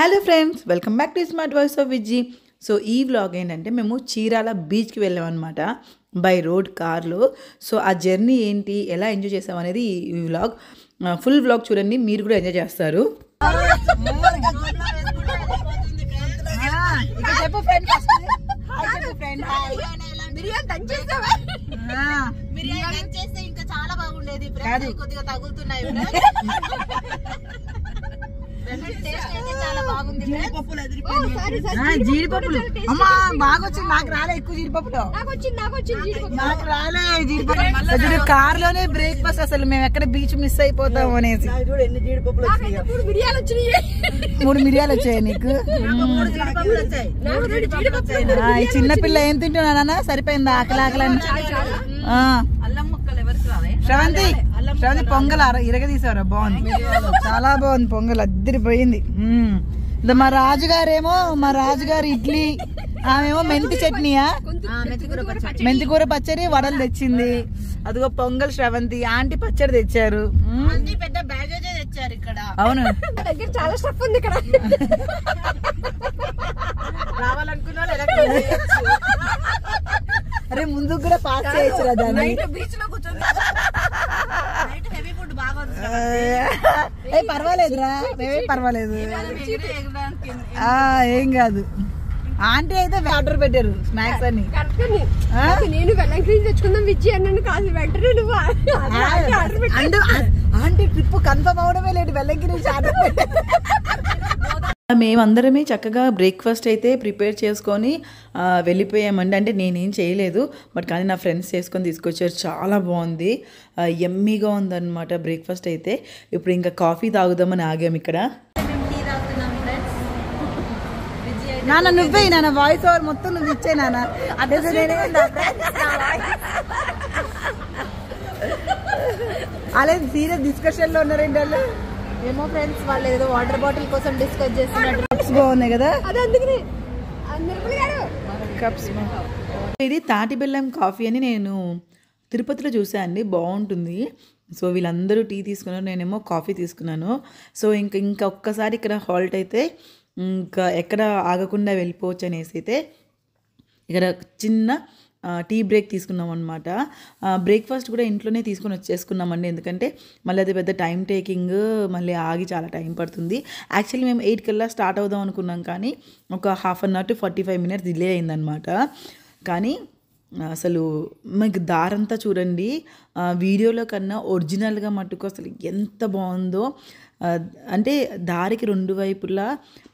Hello friends, welcome back to smart voice of Vijji. So ఈ vlog ఏంటంటే మేము చీరాల బీచ్కి వెళ్ళామన్నమాట బై రోడ్ కార్లో. సో ఆ జర్నీ ఏంటి, ఎలా ఎంజాయ్ చేసాం అనేది ఈ వ్లాగ్. ఫుల్ వ్లాగ్ చూడండి, మీరు కూడా ఎంజాయ్ చేస్తారు. చాలా బాగుండేది, కొద్దిగా తగులుతున్నాయి. జీడిపప్పులు అమ్మా బాగా వచ్చింది. నాకు రాలే ఎక్కువ జీడిపప్పులు, నాకు రాలే జీడిపప్పు. కార్ లోనే బ్రేక్ఫాస్ట్. అసలు మేము ఎక్కడ బీచ్ మిస్ అయిపోతాం అనేసి. ఎన్ని జీడిపప్పులు వచ్చినాయి? 3 మిరియాలు వచ్చాయి నీకు. ఈ చిన్నపిల్ల ఏం తింటున్నా సరిపోయింది. ఆకలి ఆకలని శ్రవంతి పొంగల్ ఇరగదీసారా? బాగుంది, చాలా బాగుంది పొంగల్, అద్దరిపోయింది. మా రాజుగారేమో మా రాజుగారు ఇడ్లీ, ఆమెమో మెంతి చట్నీయా, మెంతికూర పచ్చడి, వడలు తెచ్చింది. అదిగో పొంగల్ శ్రవంతి. ఆంటీ పచ్చడి తెచ్చారు. పెద్ద బ్యాగేజ్ తెచ్చారు ఇక్కడ. అవును, చాలా స్టఫ్ ఉంది ఇక్కడ. రావాలనుకున్నా అరే ముందుకు కూడా పాస్ చేయొచ్చు కదా. బీచ్ లో కూర్చొని పర్వాలేదురా, మేమే పర్వాలేదు, ఏం కాదు. ఆంటీ అయితే ఆర్డర్ పెట్టారు స్నాక్స్ అని. నేను వెల్లంక్రీమ్ తెచ్చుకుందాం విజ్జి అన్నాను, కాదు వెంటనే నువ్వు ఆంటీ ట్రిప్ కన్ఫర్మ్ అవడమే లేదు, వెల్లంక్రీమ్ ఆర్డర్ పెట్టారు. మేమందరమే చక్కగా బ్రేక్ఫాస్ట్ అయితే ప్రిపేర్ చేసుకొని వెళ్ళిపోయామండి. అంటే నేనేం చేయలేదు, బట్ కానీ నా ఫ్రెండ్స్ చేసుకొని తీసుకొచ్చారు. చాలా బాగుంది, యమ్మీగా ఉందన్నమాట బ్రేక్ఫాస్ట్ అయితే. ఇప్పుడు ఇంకా కాఫీ తాగుదామని ఆగాము ఇక్కడ. నాన్న నువ్వే, నాన్న వాయిస్ ఓవర్ మొత్తం నువ్వు ఇచ్చే నాన్న. అలా సీరియస్ డిస్కషన్ లో ఉన్నారండి వాళ్ళు. ఏమో ఫ్రెండ్స్, వాళ్ళు ఏదో వాటర్ బాటిల్ కోసం డిస్కస్ చేస్తున్నట్టు. కప్స్ బాగున్నాయి కదా. కప్స్ ఇది తాటి బెల్లం కాఫీ అని నేను తిరుపతిలో చూసాను అండి, బాగుంటుంది. సో వీళ్ళందరూ టీ తీసుకున్నారు, నేనేమో కాఫీ తీసుకున్నాను. సో ఇంకా ఒక్కసారి ఇక్కడ హాల్ట్ అయితే ఇంకా ఎక్కడ ఆగకుండా వెళ్ళిపోవచ్చు అనేసి అయితే ఇక్కడ చిన్న టీ బ్రేక్ తీసుకున్నాం అనమాట. బ్రేక్ఫాస్ట్ కూడా ఇంట్లోనే తీసుకొని వచ్చేసుకున్నామండి, ఎందుకంటే మళ్ళీ అది పెద్ద టైం టేకింగ్, మళ్ళీ ఆగి చాలా టైం పడుతుంది. యాక్చువల్లీ మేము 8 కల్లా స్టార్ట్ అవుదాం అనుకున్నాం, కానీ ఒక 1/2 అవర్ to 45 minutes డిలే అయిందనమాట. కానీ అసలు మీకు దారంతా చూడండి, వీడియోలో కన్నా ఒరిజినల్గా మట్టుకు అసలు ఎంత బాగుందో. అంటే దారికి 2 వైపులా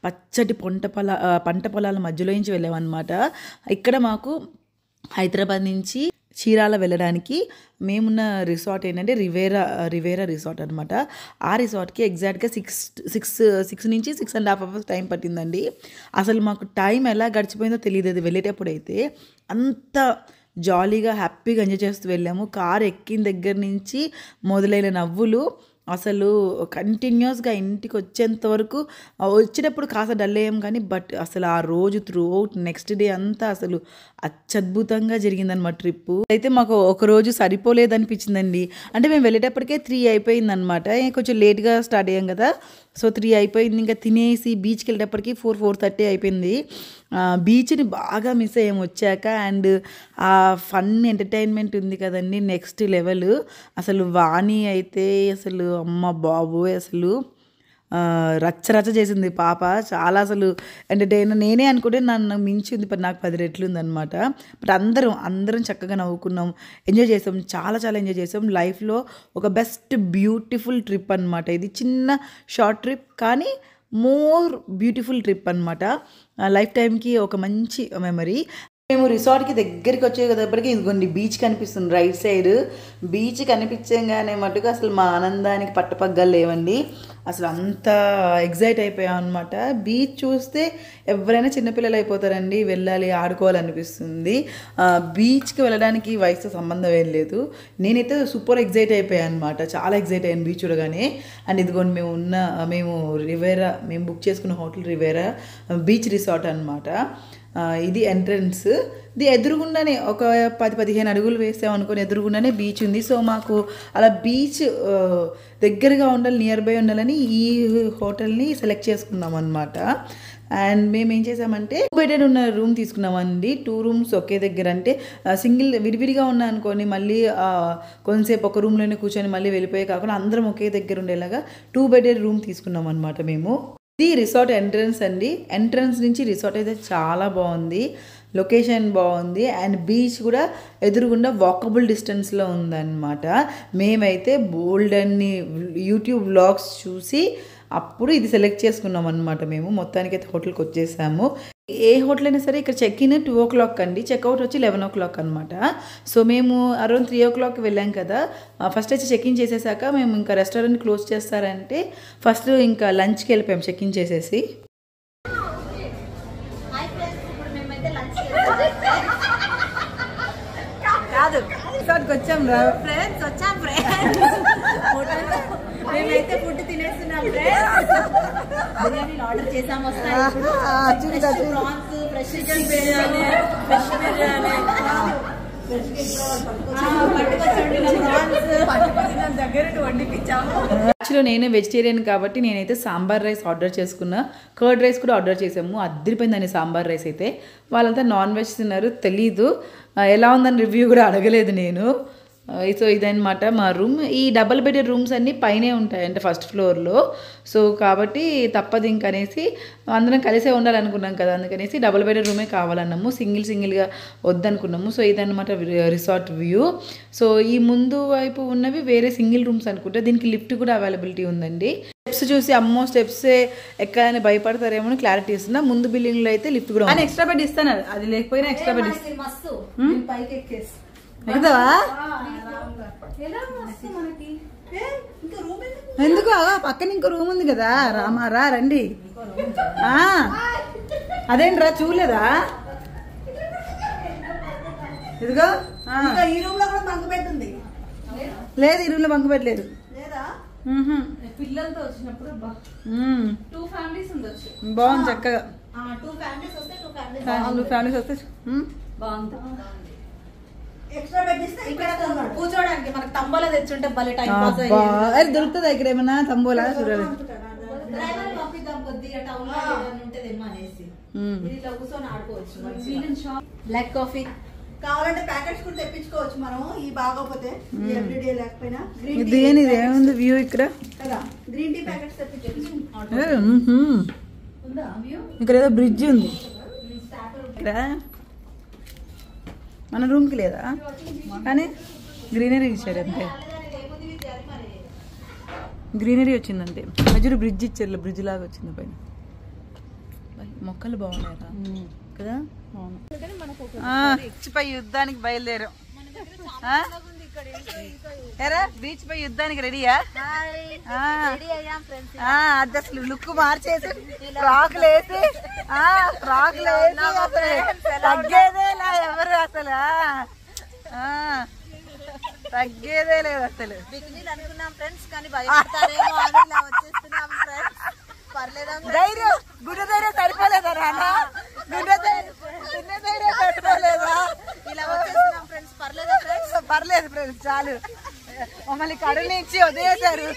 పచ్చటి పంట పొలాల మధ్యలో నుంచి వెళ్ళామన్నమాట. ఇక్కడ మాకు హైదరాబాద్ నుంచి చీరాల వెళ్ళడానికి మేమున్న రిసార్ట్ ఏంటంటే రివేరా రిసార్ట్ అనమాట. ఆ రిసార్ట్కి ఎగ్జాక్ట్గా 6 నుంచి 6.5 hours టైం పట్టిందండి. అసలు మాకు టైం ఎలా గడిచిపోయిందో తెలియదు. అది వెళ్ళేటప్పుడు అయితే అంత జాలీగా హ్యాపీగా ఎంజాయ్ చేస్తూ వెళ్ళాము. కారు ఎక్కిన దగ్గర నుంచి మొదలైన నవ్వులు అసలు కంటిన్యూస్గా ఇంటికి వచ్చేంత వరకు. వచ్చేటప్పుడు కాస్త డల్ అయ్యాం, కానీ బట్ అసలు ఆ రోజు త్రూ అవుట్ నెక్స్ట్ డే అంతా అసలు అత్యద్భుతంగా జరిగిందనమాట ట్రిప్పు. అయితే మాకు ఒక రోజు సరిపోలేదనిపించిందండి. అంటే మేము వెళ్ళేటప్పటికే 3 అయిపోయిందనమాట, కొంచెం లేట్గా స్టార్ట్ అయ్యాం కదా. సో 3 అయిపోయింది. ఇంకా తినేసి బీచ్కి వెళ్ళేటప్పటికి 4-4:30 అయిపోయింది. బీచ్ని బాగా మిస్ అయ్యాము వచ్చాక. అండ్ ఆ ఫన్ ఎంటర్టైన్మెంట్ ఉంది కదండి, నెక్స్ట్ లెవెల్. అసలు వాణి అయితే అసలు అమ్మ బాబోయ్, అసలు రచ్చ చేసింది పాప. చాలా అసలు ఎంటర్టైన్. నేనే అనుకుంటే నన్ను మించింది, నాకు 10 రెట్లు ఉందనమాట. బట్ అందరం చక్కగా నవ్వుకున్నాం, ఎంజాయ్ చేసాం, చాలా ఎంజాయ్ చేసాం. లైఫ్లో ఒక బెస్ట్ బ్యూటిఫుల్ ట్రిప్ అనమాట ఇది. చిన్న షార్ట్ ట్రిప్, కానీ మోర్ బ్యూటిఫుల్ ట్రిప్ అనమాట. లైఫ్ టైంకి ఒక మంచి మెమరీ. మేము రిసార్ట్కి దగ్గరికి వచ్చేటప్పటికి ఇదిగోండి బీచ్ కనిపిస్తుంది రైట్ సైడ్. బీచ్ కనిపించగానే మటుకు అసలు మా ఆనందానికి పట్టపగ్గాలు లేవండి. అసలు అంత ఎగ్జైట్ అయిపోయాం అనమాట. బీచ్ చూస్తే ఎవరైనా చిన్నపిల్లలు అయిపోతారండి, వెళ్ళాలి ఆడుకోవాలనిపిస్తుంది. బీచ్కి వెళ్ళడానికి వయసుతో సంబంధం ఏం లేదు. నేనైతే సూపర్ ఎగ్జైట్ అయిపోయాను అనమాట, చాలా ఎగ్జైట్ అయ్యాను బీచ్ చూడగానే. అండ్ ఇదిగోండి మేము బుక్ చేసుకున్న హోటల్ రివేరా బీచ్ రిసార్ట్ అనమాట. ఇది ఎంట్రన్స్. ఇది ఎదురుగుండానే ఒక 10-15 అడుగులు వేసాం అనుకోని ఎదురుగుండానే బీచ్ ఉంది. సో మాకు అలా బీచ్ దగ్గరగా ఉండాలి, నియర్ బై ఉండాలని ఈ హోటల్ని సెలెక్ట్ చేసుకున్నాం అనమాట. అండ్ మేము ఏం చేసామంటే 2 బెడెడ్ ఉన్న రూమ్ తీసుకున్నామండి. 2 రూమ్స్ ఒకే దగ్గర, అంటే సింగిల్ విడివిడిగా ఉన్నా అనుకోని మళ్ళీ కొంతసేపు ఒక రూమ్లోనే కూర్చొని మళ్ళీ వెళ్ళిపోయే కాకుండా అందరం ఒకే దగ్గర ఉండేలాగా 2 బెడెడ్ రూమ్ తీసుకున్నాం అనమాట మేము. ఇది రిసార్ట్ ఎంట్రన్స్ అండి. ఎంట్రన్స్ నుంచి రిసార్ట్ అయితే చాలా బాగుంది, లొకేషన్ బాగుంది అండ్ బీచ్ కూడా ఎదురుగుండా వాకబుల్ డిస్టెన్స్లో ఉందన్నమాట. మేమైతే బోల్డ్ అన్ని యూట్యూబ్ వ్లాగ్స్ చూసి అప్పుడు ఇది సెలెక్ట్ చేసుకున్నాం అనమాట. మేము మొత్తానికి అయితే హోటల్కి వచ్చేసాము. ఏ హోటల్ అయినా సరే ఇక్కడ చెక్ ఇన్ 2 o'clock అండి, చెక్అవుట్ వచ్చి 11 o'clock అనమాట. సో మేము అరౌండ్ 3 o'clock వెళ్ళాం కదా. ఫస్ట్ వచ్చి చెక్ ఇన్ చేసేసాక మేము ఇంకా రెస్టారెంట్ క్లోజ్ చేస్తారంటే ఫస్ట్ ఇంకా లంచ్కి వెళ్ళిపోయాం చెక్ ఇన్ చేసేసి. కాదు రిసార్ట్కి వచ్చాం రా ఫ్రెండ్స్, వచ్చాం ఫ్రెండ్స్. మేమైతే ఫుడ్ తినేస్తున్నాం ఫ్రెండ్స్. బిర్యానీలు ఆర్డర్ చేసాం, వస్తాయి ఇప్పుడు. Prawns, fresh chicken biryani, fish biryani, యాక్చువల్గా నేను వెజిటేరియన్ కాబట్టి నేనైతే సాంబార్ రైస్ ఆర్డర్ చేసుకున్నా, కర్డ్ రైస్ కూడా ఆర్డర్ చేసాము. అద్దరిపోయిందని సాంబార్ రైస్ అయితే. వాళ్ళంతా నాన్ వెజ్ తిన్నారు, తెలీదు ఎలా ఉందని రివ్యూ కూడా అడగలేదు నేను. సో ఇదన్నమాట మా రూమ్. ఈ డబల్ బెడెడ్ రూమ్స్ అన్నీ పైనే ఉంటాయి అంటే ఫస్ట్ ఫ్లోర్లో. సో కాబట్టి తప్పదు ఇంకనేసి అందరం కలిసే ఉండాలనుకున్నాం కదా, అందుకనేసి డబల్ బెడెడ్ రూమే కావాలన్నాము, సింగిల్గా వద్దనుకున్నాము. సో ఇదన్నమాట రిసార్ట్ వ్యూ. సో ఈ ముందు వైపు ఉన్నవి వేరే సింగిల్ రూమ్స్ అనుకుంటా. దీనికి లిఫ్ట్ కూడా అవైలబిలిటీ ఉందండి. స్టెప్స్ చూసి అమ్మో స్టెప్సే ఎక్కాలని భయపడతారేమో క్లారిటీ ఇస్తున్నా. ముందు బిల్డింగ్లో అయితే లిఫ్ట్ కూడా అని ఎక్స్ట్రా బెడ్ ఇస్తాను, అది లేకపోయినా ఎక్స్ట్రా బెడ్ ఇస్తాను. మస్తు పైకి ఎక్కేసి ఎందుకు పక్కన ఇంకో రూమ్ ఉంది కదా, రామారా రండి. అదేంట్రా చూడలేదా? ఇదిగో ఈ రూమ్ లో కూడా బంకు పెట్టింది. లేదు, ఈ రూమ్ లో బంకు పెట్టలేదు. పిల్లలతో వచ్చినప్పుడు 2 families ఉండొచ్చు. బాగుంది చక్కగా. 2 families వస్తే 2 ఫ్యామిలీస్ వస్తే బాగుంది. ఎక్స్ట్రా బెడ్ ఇస్తే ఇక్కడ కూర్చోడానికి మనకు తంబోలా తెచ్చుంటే భలే టైం పాస్ అయ్యేది. అది దొరుకుతుందా ఇక్కడ ఏమన్నా తంబోలా? చూడాలి. డ్రైవర్ పంపిద్దాం కొద్దిగా టౌన్ లో ఉంటదేమో అనేసి ఇట్లా కూర్చొని ఆడుకోవచ్చు. బ్లాక్ కాఫీ కావాలంటే ప్యాకెట్స్ కూడా తెప్పించుకోవచ్చు మనం. ఈ బాగోపోతే ఎవ్రీడే లేకపోయినా ఇది ఏముంది వ్యూ ఇక్కడ కదా, గ్రీన్ టీ ప్యాకెట్స్ తెప్పించవచ్చు. ఇక్కడ ఏదో బ్రిడ్జ్ ఉంది. ఇక్కడ మన రూమ్కి లేదా కానీ గ్రీనరీ ఇచ్చారు అంతే, గ్రీనరీ వచ్చిందంటే. మధ్యలో బ్రిడ్జ్ ఇచ్చారు, బ్రిడ్జ్ లాగా వచ్చింది పైన. మొక్కలు బాగున్నాయరా కదా. బీచ్ పై యుద్ధానికి బయలుదేరాం. ఎరా బీచ్ పై యుద్ధానికి రెడీయా? అది అసలు లుక్ మార్చేసి ఫ్రాక్లు వేసి తగ్గేదే లే ఎవరు అసలు, తగ్గేదే లేదు అసలు. అనుకున్నాం ఫ్రెండ్స్ కానీ భయపడతారేమో అని ఇలా వచ్చేస్తున్నాం ఫ్రెండ్స్. పర్లేదా ధైర్యం, గుండె ధైర్యం సరిపోలేదా నాన్న? గుండె ధైర్యం సరిపోలేదా? ఇలా వచ్చేస్తున్నాం ఫ్రెండ్స్. పర్లేదా ఫ్రెండ్స్? పర్లేదు ఫ్రెండ్స్, చాలు. మమ్మల్ని కడుపు నుంచి వదిలేశారు.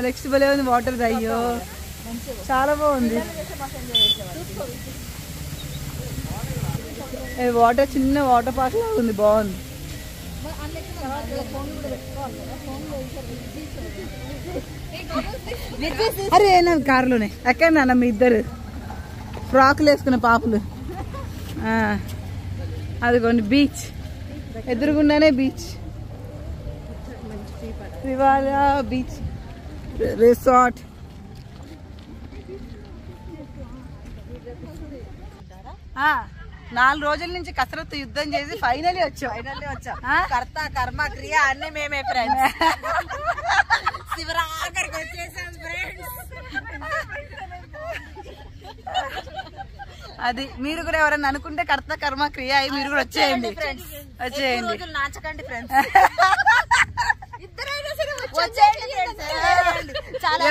నెక్స్ట్ భలే ఉంది వాటర్. అయ్యో చాలా బాగుంది వాటర్, చిన్న వాటర్ పార్క్ లాగా ఉంది, బాగుంది. అరే నా కారులోనే ఎక్కడ నాన్న మీ ఇద్దరు ఫ్రాక్లు వేసుకున్న పాపలు. అదిగోండి బీచ్, ఎదురుగుండానే బీచ్, ఇవాళ బీచ్ రిసార్ట్. ఆ 4 రోజుల నుంచి కసరత్తు యుద్ధం చేసి ఫైనల్లీ వచ్చాం. కర్త కర్మ క్రియ అన్ని మేమే ఫ్రెండ్స్. శివరాఖరికి వచ్చేసాం ఫ్రెండ్స్. అది మీరు కూడా ఎవరన్నా అనుకుంటే కర్త కర్మ క్రియ అయి మీరు కూడా వచ్చేయండి. రోజులు నాచకండి ఫ్రెండ్స్.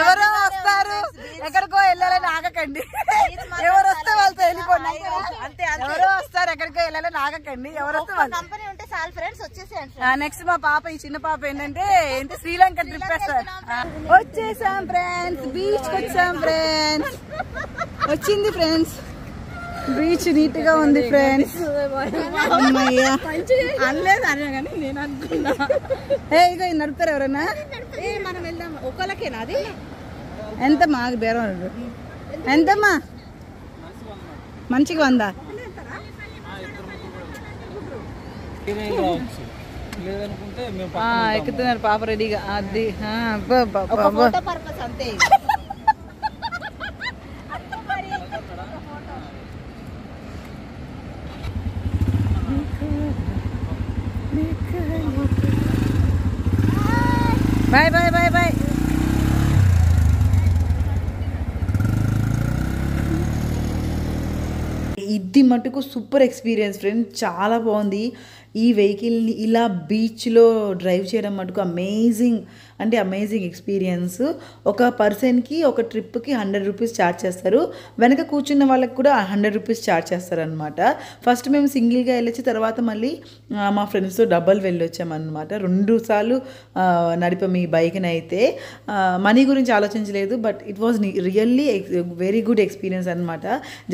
ఎవరో వస్తారు, ఎక్కడికో వెళ్ళాలని ఆగకండి. వెళ్ళాలి నాగకండి ఎవరు వస్తే వాళ్ళు కంపెనీ ఉంటే చాలు ఫ్రెండ్స్ వచ్చేసేయండి. నెక్స్ట్ మా పాప ఈ చిన్న పాప ఏంటంటే ఏంటి శ్రీలంక ట్రిప్ వేస్తారు. వచ్చేసాం ఫ్రెండ్స్, బీచ్ వచ్చాం ఫ్రెండ్స్. వచ్చింది ఫ్రెండ్స్, బీచ్ నీట్ గా ఉంది ఫ్రెండ్స్. అనలేదు అన్నా కానీ నేను అనుకున్నా. ఇగో నడుపుతారు ఎవరన్నా? మనం వెళ్దాం ఒకళ్ళకేనా అది? ఎంతమ్మా బేరం? ఎంతమ్మా? మంచిగా ఉందా? ఎక్కుతున్నారు పాప రెడీగా. అది ఫోటో పర్పస్ అంతే. Bye bye bye bye. ఇది మటుకు సూపర్ ఎక్స్పీరియన్స్ ఫ్రెండ్, చాలా బాగుంది. ఈ వెహికల్ని ఇలా బీచ్లో డ్రైవ్ చేయడం మటుకు అమేజింగ్ అంటే అమేజింగ్ ఎక్స్పీరియన్స్. ఒక పర్సన్కి ఒక ట్రిప్కి 100 రూపీస్ ఛార్జ్ చేస్తారు. వెనక కూర్చున్న వాళ్ళకి కూడా 100 రూపీస్ ఛార్జ్ చేస్తారనమాట. ఫస్ట్ మేము సింగిల్గా వెళ్ళొచ్చి తర్వాత మళ్ళీ మా ఫ్రెండ్స్తో డబల్ వెళ్ళొచ్చామన్నమాట. 2 సార్లు నడిపాము ఈ బైక్ని. అయితే మనీ గురించి ఆలోచించలేదు, but it was really very good experience అనమాట.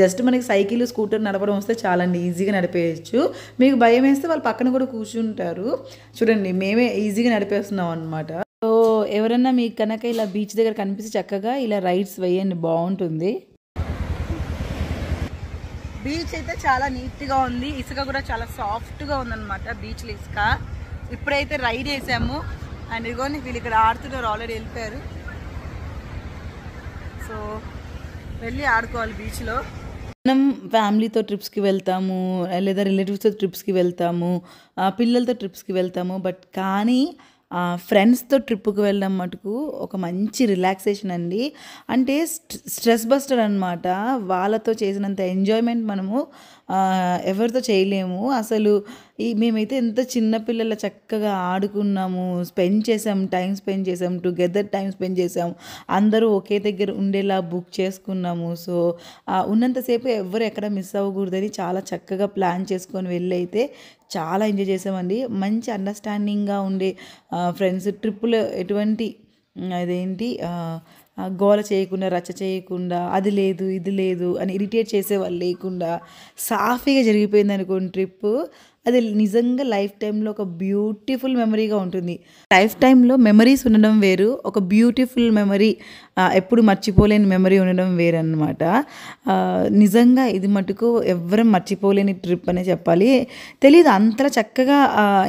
జస్ట్ మనకి సైకిల్ స్కూటర్ నడపడం వస్తే చాలా ఈజీగా నడిపేయచ్చు. మీకు భయం వేస్తే వాళ్ళు పక్కన కూడా కూర్చుంటారు. చూడండి మేమే ఈజీగా నడిపేస్తున్నాం అనమాట. సో ఎవరన్నా మీకు కనుక ఇలా బీచ్ దగ్గర కనిపిస్తే చక్కగా ఇలా రైడ్స్ వేయండి, బాగుంటుంది. బీచ్ అయితే చాలా నీట్గా ఉంది. ఇసుక కూడా చాలా సాఫ్ట్గా ఉందన్నమాట బీచ్లో ఇసుక. ఇప్పుడైతే రైడ్ వేసాము అండ్ ఇదిగోని వీళ్ళు ఇక్కడ ఆడుతున్నారు, ఆల్రెడీ వెళ్ళిపోయారు. సో వెళ్ళి ఆడుకోవాలి బీచ్లో. మనం ఫ్యామిలీతో ట్రిప్స్కి వెళ్తాము, లేదా రిలేటివ్స్తో ట్రిప్స్కి వెళ్తాము, పిల్లలతో ట్రిప్స్కి వెళ్తాము. బట్ కానీ ఫ్రెండ్స్తో ట్రిప్కి వెళ్ళడం మటుకు ఒక మంచి రిలాక్సేషన్ అండి. అంటే స్ట్రెస్ బస్టర్ అనమాట. వాళ్ళతో చేసినంత ఎంజాయ్మెంట్ మనము ఎవరితో చేయలేము అసలు. మేమైతే ఎంత చిన్నపిల్లల చక్కగా ఆడుకున్నాము, టైం స్పెండ్ చేసాం, టుగెదర్ టైం స్పెండ్ చేసాం. అందరూ ఒకే దగ్గర ఉండేలా బుక్ చేసుకున్నాము. సో ఉన్నంతసేపు ఎవరు ఎక్కడ మిస్ అవ్వకూడదని చాలా చక్కగా ప్లాన్ చేసుకొని వెళ్ళి అయితే చాలా ఎంజాయ్ చేసామండి. మంచి అండర్స్టాండింగ్గా ఉండే ఫ్రెండ్స్. ట్రిప్పులో ఎటువంటి అదేంటి గోల చేయకుండా, రచ్చ చేయకుండా, అది లేదు ఇది లేదు అని ఇరిటేట్ చేసేవాళ్ళు లేకుండా సాఫీగా జరిగిపోయింది అనుకోండి ట్రిప్పు. అది నిజంగా లైఫ్ టైంలో ఒక బ్యూటిఫుల్ మెమరీగా ఉంటుంది. లైఫ్ టైంలో మెమరీస్ ఉండడం వేరు, ఒక బ్యూటిఫుల్ మెమరీ, ఎప్పుడు మర్చిపోలేని మెమరీ ఉండడం వేరు అనమాట. నిజంగా ఇది మటుకు ఎవ్వరం మర్చిపోలేని ట్రిప్ అనే చెప్పాలి. తెలీదు అంతలా చక్కగా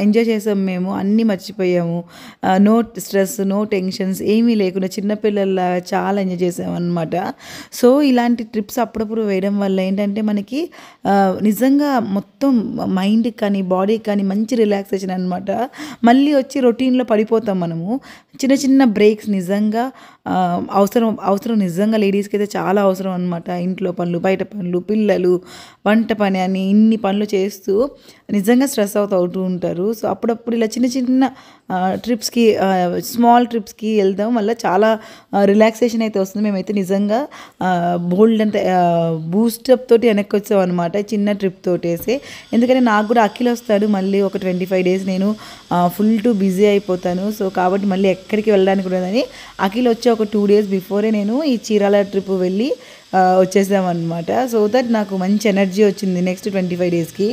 ఎంజాయ్ చేసాం మేము, అన్నీ మర్చిపోయాము. నో స్ట్రెస్, నో టెన్షన్స్ ఏమీ లేకుండా చిన్నపిల్లల చాలా ఎంజాయ్ చేసాం అనమాట. సో ఇలాంటి ట్రిప్స్ అప్పుడప్పుడు వేయడం వల్ల ఏంటంటే మనకి నిజంగా మొత్తం మైండ్కి కానీ బాడీకి కానీ మంచి రిలాక్సేషన్ అనమాట. మళ్ళీ వచ్చి రొటీన్లో పడిపోతాం మనము. చిన్న చిన్న బ్రేక్స్ నిజంగా అవసరం నిజంగా లేడీస్కి అయితే చాలా అవసరం అనమాట. ఇంట్లో పనులు, బయట పనులు, పిల్లలు, వంట పని అని ఇన్ని పనులు చేస్తూ నిజంగా స్ట్రెస్ అవుతూ ఉంటారు. సో అప్పుడప్పుడు ఇలా చిన్న చిన్న ట్రిప్స్కి, స్మాల్ ట్రిప్స్కి వెళ్దాం వల్ల చాలా రిలాక్సేషన్ అయితే వస్తుంది. మేమైతే నిజంగా బోల్డ్ అంత బూస్టప్ తోటి వెనక్కి వచ్చాం అనమాట చిన్న ట్రిప్ తోటేసి. ఎందుకంటే నాకు కూడా అఖిల్ వస్తాడు మళ్ళీ ఒక 25 days నేను ఫుల్ టు బిజీ అయిపోతాను. సో కాబట్టి మళ్ళీ ఎక్కడికి వెళ్ళడానికి ఉండదని అఖిల్ వచ్చే ఒక 2 days బిఫోరే నేను ఈ చీరాల ట్రిప్ వెళ్ళి వచ్చేసామన్నమాట. సో దట్ నాకు మంచి ఎనర్జీ వచ్చింది నెక్స్ట్ 25 daysకి.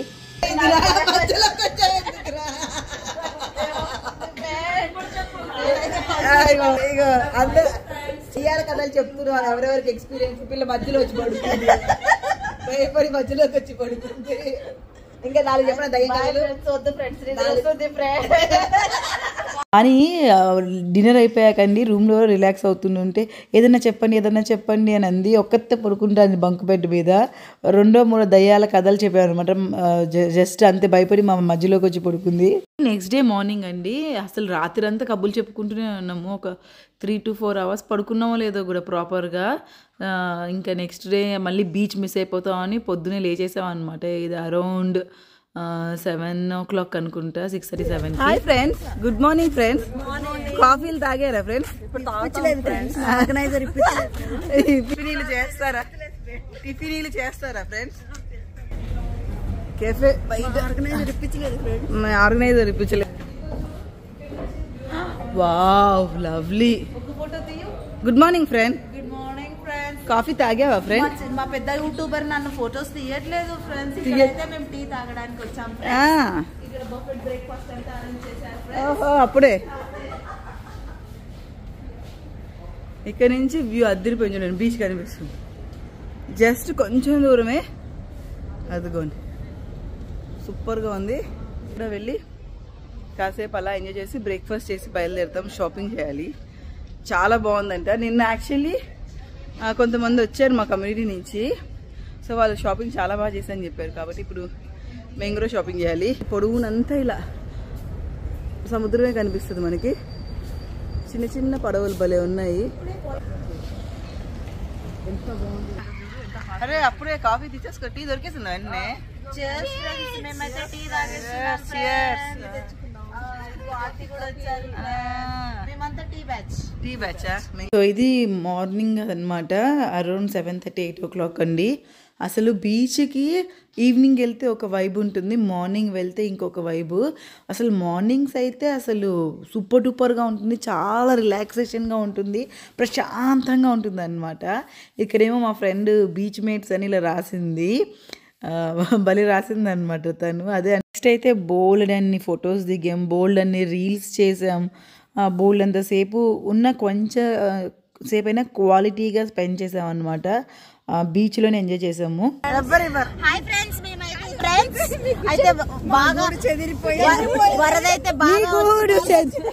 చీరాల కథలు చెప్తున్నారు ఎవరెవరికి ఎక్స్పీరియన్స్. పిల్ల మధ్యలో వచ్చి పడుతుంది, భయపడి మధ్యలోకి వచ్చి పడుతుంది. ఇంకా 4 చెప్పిన దయ్యాలు కానీ డిన్నర్ అయిపోయాకండి రూమ్లో రిలాక్స్ అవుతుంటే ఏదన్నా చెప్పండి అని అంది. ఒక్కతే పడుకుంటుంది బంక్ బెడ్ మీద. 2-3 దయ్యాల కథలు చెప్పారు అనమాట. జస్ట్ అంతే భయపడి మా మధ్యలోకి వచ్చి పడుకుంది. నెక్స్ట్ డే మార్నింగ్ అండి అసలు రాత్రి అంతా కబుర్లు చెప్పుకుంటూనే ఉన్నాము. ఒక 3 to 4 hours పడుకున్నామో లేదో కూడా ప్రాపర్గా. ఇంకా నెక్స్ట్ డే మళ్ళీ బీచ్ మిస్ అయిపోతామని పొద్దునే లేచేసాం అనమాట. ఇది అరౌండ్ 7 o'clock అనుకుంటా, 6:37. Hi friends, good morning friends. కాఫీలు తాగారా ఫ్రెండ్స్? ఆర్గనైజర్ టిఫినీలు చేస్తారా ఫ్రెండ్స్? కేఫే ఆర్గనైజర్ ఇప్పించలేదు. Wow lovely. Good morning friend. Good morning friends. Coffee తాగావా ఫ్రెండ్? మా పెద్ద యూట్యూబర్ నన్ను ఫొటోస్ తీయట్లేదు ఫ్రెండ్స్. ఇక్కడైతే మేము టీ తాగడానికి వచ్చాం. ఇక్కడ బఫెట్ బ్రేక్ఫాస్ట్ అంతా అరేంజ్ చేశారు ఫ్రెండ్స్. ఓహో అప్పుడే. ఇక్కడ నుంచి వ్యూ అద్దరిపోయింది చూడండి, బీచ్ కనిపిస్తుంది. జస్ట్ కొంచెం దూరమే, అదిగోండి సూపర్గా ఉంది. ఇక్కడ వెళ్ళి కాసేపు అలా ఎంజాయ్ చేసి బ్రేక్ఫాస్ట్ చేసి బయలుదేరుతాం. షాపింగ్ చేయాలి, చాలా బాగుందంట. నిన్న యాక్చువల్లీ కొంతమంది వచ్చారు మా కమ్యూనిటీ నుంచి, సో వాళ్ళు షాపింగ్ చాలా బాగా చేశారని చెప్పారు. కాబట్టి ఇప్పుడు మేము కూడా షాపింగ్ చేయాలి. పొడవునంతా ఇలా సముద్రమే కనిపిస్తుంది మనకి. చిన్న చిన్న పడవలు భలే ఉన్నాయి. ఎంత బాగుంది. అరే అప్పుడే కాఫీ తెచ్చేసుకో. టీ దొరికేసింది వెంటనే. Cheers friends. మేమైతే టీ తాగేస్తున్నాం. ఆర్తి కూడా వచ్చారు. మేమంతా టీ బ్యాచ్. సో ఇది మార్నింగ్ అనమాట, అరౌండ్ 7:30 8 o'clock అండి. అసలు బీచ్కి ఈవినింగ్ వెళ్తే ఒక వైబ్ ఉంటుంది, మార్నింగ్ వెళ్తే ఇంకొక వైబు. అసలు మార్నింగ్స్ అయితే అసలు సూపర్ డూపర్గా ఉంటుంది, చాలా రిలాక్సేషన్గా ఉంటుంది, ప్రశాంతంగా ఉంటుంది అనమాట. ఇక్కడేమో మా ఫ్రెండ్ బీచ్ మేట్స్ అని ఇలా రాసింది, భలే రాసింది అనమాట తను. అదే నెక్స్ట్ అయితే బోల్డ్ అన్ని ఫొటోస్ దిగాం, బోల్డ్ అన్ని రీల్స్ చేసాం. బోల్డ్ అంతసేపు ఉన్న కొంచెం సేపు అయినా క్వాలిటీగా స్పెండ్ చేసాం అనమాట. బీచ్లోనే ఎంజాయ్ చేసాము. Hi friends. మేమైతే ఫ్రెండ్స్ అయితే బాగా వరద అయితే బాగా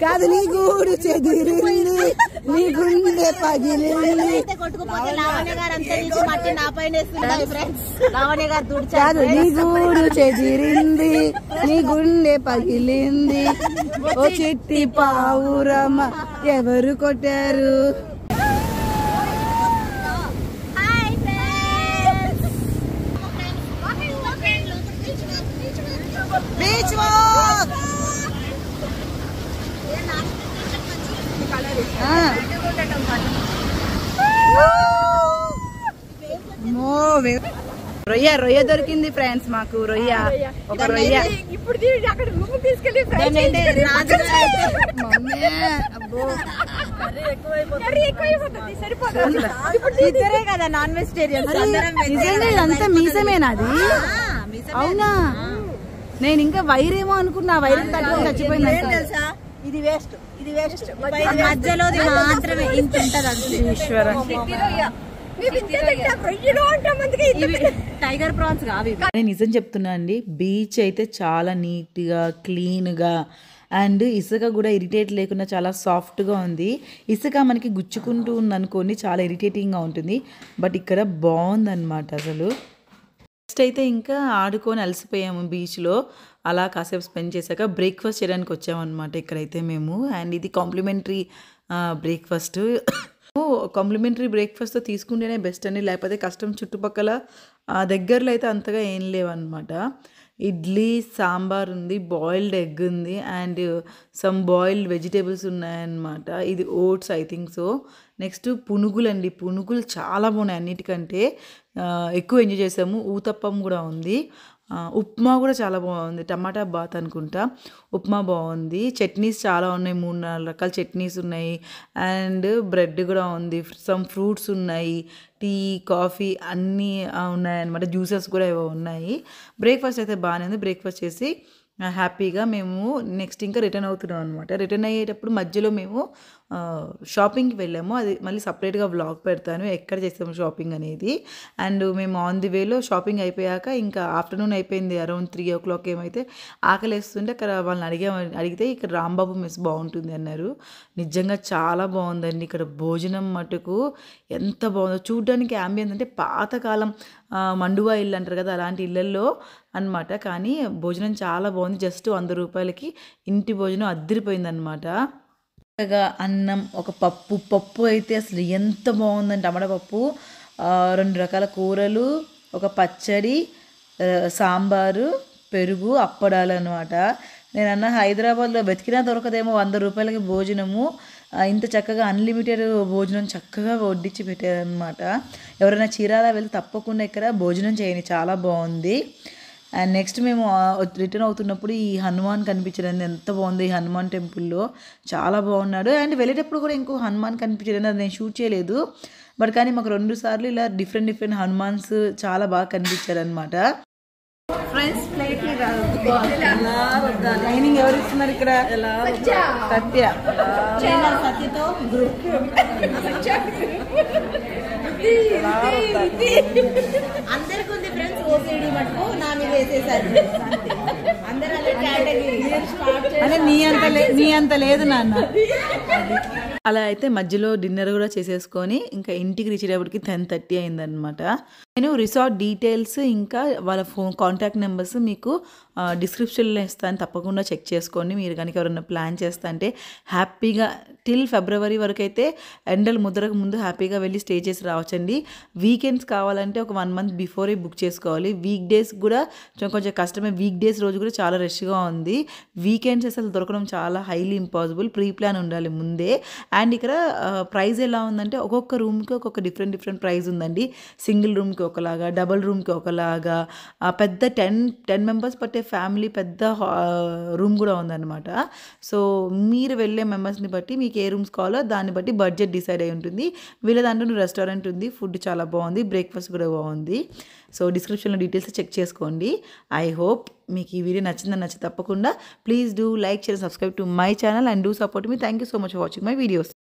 కాదు, నీ గూడు చెదిరింది, నీ గుండె పగిలింది. అయితే కొట్టుకుపోతే లావణ్య గారు అంతా నుంచి మట్టి నా పైన వేస్తుంటాయి ఫ్రెండ్స్. లావణ్య గారు కాదు, నీ గూడు చెదిరింది, నీ గుండె పగిలింది. ఓ చిట్టి పావురమ్మ ఎవరు కొట్టారు? Beach walk. రొయ్య దొరికింది ఫ్రెండ్స్ మాకు. ఒక రొయ్య. ఇప్పుడు అక్కడ రూమ్ తీసుకెళ్ళి ఇద్దరే కదా నాన్ వెజిటేరియన్. ఇదంతా మీసమేనాది? అవునా, నేను ఇంకా వైరేమో అనుకున్నా. వైరం తట్టుకొని చచ్చిపోయింది తెలుసా? ఇది వేస్ట్. మధ్యలో మాత్రమే ఇంత ఉంటది. ఈశ్వర, టైగర్ ప్రాన్స్ కావి. నేను నిజం చెప్తున్నా అండి, బీచ్ అయితే చాలా నీట్గా క్లీన్గా అండ్ ఇసుక కూడా ఇరిటేట్ లేకుండా చాలా సాఫ్ట్గా ఉంది. ఇసుక మనకి గుచ్చుకుంటూ ఉందనుకోండి, చాలా ఇరిటేటింగ్గా ఉంటుంది. బట్ ఇక్కడ బాగుందన్నమాట అసలు. నెక్స్ట్ అయితే ఇంకా ఆడుకొని అలసిపోయాము బీచ్లో. అలా కాసేపు స్పెండ్ చేశాక బ్రేక్ఫాస్ట్ చేయడానికి వచ్చామన్నమాట ఇక్కడైతే మేము. అండ్ ఇది కాంప్లిమెంటరీ బ్రేక్ఫాస్ట్. కాంప్లిమెంటరీ బ్రేక్ఫాస్ట్ తీసుకుంటేనే బెస్ట్ అండి, లేకపోతే కష్టం. చుట్టుపక్కల దగ్గరలో అయితే అంతగా ఏం లేవన్నమాట. ఇడ్లీ సాంబార్ ఉంది, బాయిల్డ్ ఎగ్ ఉంది అండ్ సమ్ బాయిల్డ్ వెజిటేబుల్స్ ఉన్నాయన్నమాట. ఇది oats I think so. Next పునుగులు అండి, పునుగులు చాలా బాగున్నాయి, అన్నిటికంటే ఎక్కువ ఎంజాయ్ చేసాము. ఊతప్పం కూడా ఉంది, ఉప్మా కూడా చాలా బాగుంది, టమాటా బాత్ అనుకుంటా. ఉప్మా బాగుంది, చట్నీస్ చాలా ఉన్నాయి, 3-4 రకాల చట్నీస్ ఉన్నాయి అండ్ బ్రెడ్ కూడా ఉంది, సమ్ ఫ్రూట్స్ ఉన్నాయి, టీ కాఫీ అన్నీ ఉన్నాయన్నమాట. జ్యూసెస్ కూడా ఏవో ఉన్నాయి. బ్రేక్ఫాస్ట్ అయితే బాగానే ఉంది. బ్రేక్ఫాస్ట్ చేసి హ్యాపీగా మేము నెక్స్ట్ ఇంకా రిటర్న్ అవుతున్నాం అనమాట. రిటర్న్ అయ్యేటప్పుడు మధ్యలో మేము షాపింగ్కి వెళ్ళాము, అది మళ్ళీ సపరేట్గా వ్లాగ్ పెడతాను ఎక్కడ చేస్తాము షాపింగ్ అనేది. అండ్ మేము ఆన్ ది వేలో షాపింగ్ అయిపోయాక ఇంకా ఆఫ్టర్నూన్ అయిపోయింది, అరౌండ్ 3 o'clock ఏమైతే ఆకలి వేస్తుంటే అక్కడ వాళ్ళని అడిగితే ఇక్కడ రాంబాబు మెస్ బాగుంటుంది అన్నారు. నిజంగా చాలా బాగుందండి ఇక్కడ భోజనం మటుకు. ఎంత బాగుందో చూడడానికి. యాంబియన్స్ అంటే పాతకాలం మండువా ఇల్లు అంటారు కదా, అలాంటి ఇళ్ళల్లో అనమాట. కానీ భోజనం చాలా బాగుంది. జస్ట్ 100 రూపాయలకి ఇంటి భోజనం అద్దరిపోయిందనమాట. చక్కగా అన్నం, ఒక పప్పు అయితే అసలు ఎంత బాగుందండి. టమాటా పప్పు, 2 రకాల కూరలు, ఒక పచ్చడి, సాంబారు, పెరుగు, అప్పడాలు అనమాట. నేను అన్న హైదరాబాద్లో వెతికినా దొరకదేమో 100 రూపాయలకి భోజనము. ఇంత చక్కగా అన్లిమిటెడ్ భోజనం చక్కగా వడ్డించి పెట్టారనమాట. ఎవరైనా చీరాల వెళ్తే తప్పకుండా ఇక్కడ భోజనం చేయండి, చాలా బాగుంది. అండ్ నెక్స్ట్ మేము రిటర్న్ అవుతున్నప్పుడు ఈ హనుమాన్ కనిపించడం ఎంత బాగుంది. ఈ హనుమాన్ టెంపుల్లో చాలా బాగున్నాడు. అండ్ వెళ్ళేటప్పుడు కూడా ఇంకో హనుమాన్ కనిపించడం, అది నేను షూట్ చేయలేదు. బట్ కానీ మాకు 2 సార్లు ఇలా డిఫరెంట్ హనుమాన్స్ చాలా బాగా కనిపించారు అనమాట. ఫ్రెండ్స్ ప్లేట్ కాదు ట్రైనింగ్ ఎవరు ఇస్తున్నారు ఇక్కడ? సత్య. ట్రైనర్ సత్యతో గ్రూప్ అందరికి ఉంది ఫ్రెండ్స్. ఓసీడీ మటుకు నా మీద వేసేసారు. అందరూ అలా కేటగిరీ అంటే నీ అంత లేదు నాన్న. అలా అయితే మధ్యలో డిన్నర్ కూడా చేసేసుకొని ఇంకా ఇంటికి రీచ్ అయ్యేప్పటికి 10:30 అయిందనమాట. నేను రిసార్ట్ డీటెయిల్స్ ఇంకా వాళ్ళ కాంటాక్ట్ నెంబర్స్ మీకు డిస్క్రిప్షన్లో ఇస్తాను, తప్పకుండా చెక్ చేసుకోండి. మీరు కనుక ఎవరైనా ప్లాన్ చేస్తా అంటే హ్యాపీగా టిల్ ఫిబ్రవరి వరకు అయితే ఎండలు ముద్రకు ముందు హ్యాపీగా వెళ్ళి స్టే చేసి రావచ్చండి. వీకెండ్స్ కావాలంటే ఒక 1 మంత్ బిఫోరే బుక్ చేసుకోవాలి. వీక్ డేస్ కూడా కొంచెం కష్టమే. వీక్ డేస్ రోజు కూడా చాలా రష్గా ఉంది. వీకెండ్స్ అసలు దొరకడం చాలా హైలీ ఇంపాసిబుల్. ప్రీ ప్లాన్ ఉండాలి ముందే. అండ్ ఇక్కడ ప్రైస్ ఎలా ఉందంటే ఒక్కొక్క రూమ్కి ఒక్కొక్క డిఫరెంట్ ప్రైస్ ఉందండి. సింగిల్ రూమ్కి ఒకలాగా, డబల్ రూమ్కి ఒకలాగా, పెద్ద 10 మెంబర్స్ పట్టే ఫ్యామిలీ పెద్ద రూమ్ కూడా ఉందన్నమాట. సో మీరు వెళ్ళే మెంబర్స్ని బట్టి మీకు ఏ రూమ్స్ కావాలో దాన్ని బట్టి బడ్జెట్ డిసైడ్ అయి ఉంటుంది. వీళ్ళ దాంట్లో రెస్టారెంట్ ఉంది, ఫుడ్ చాలా బాగుంది, బ్రేక్ఫాస్ట్ కూడా బాగుంది. సో డిస్క్రిప్షన్లో డీటెయిల్స్ చెక్ చేసుకోండి. ఐ హోప్ మీకు ఈ వీడియో నచ్చి తప్పకుండా please do like, share, subscribe to my channel and do support me. Thank you so much for watching my videos.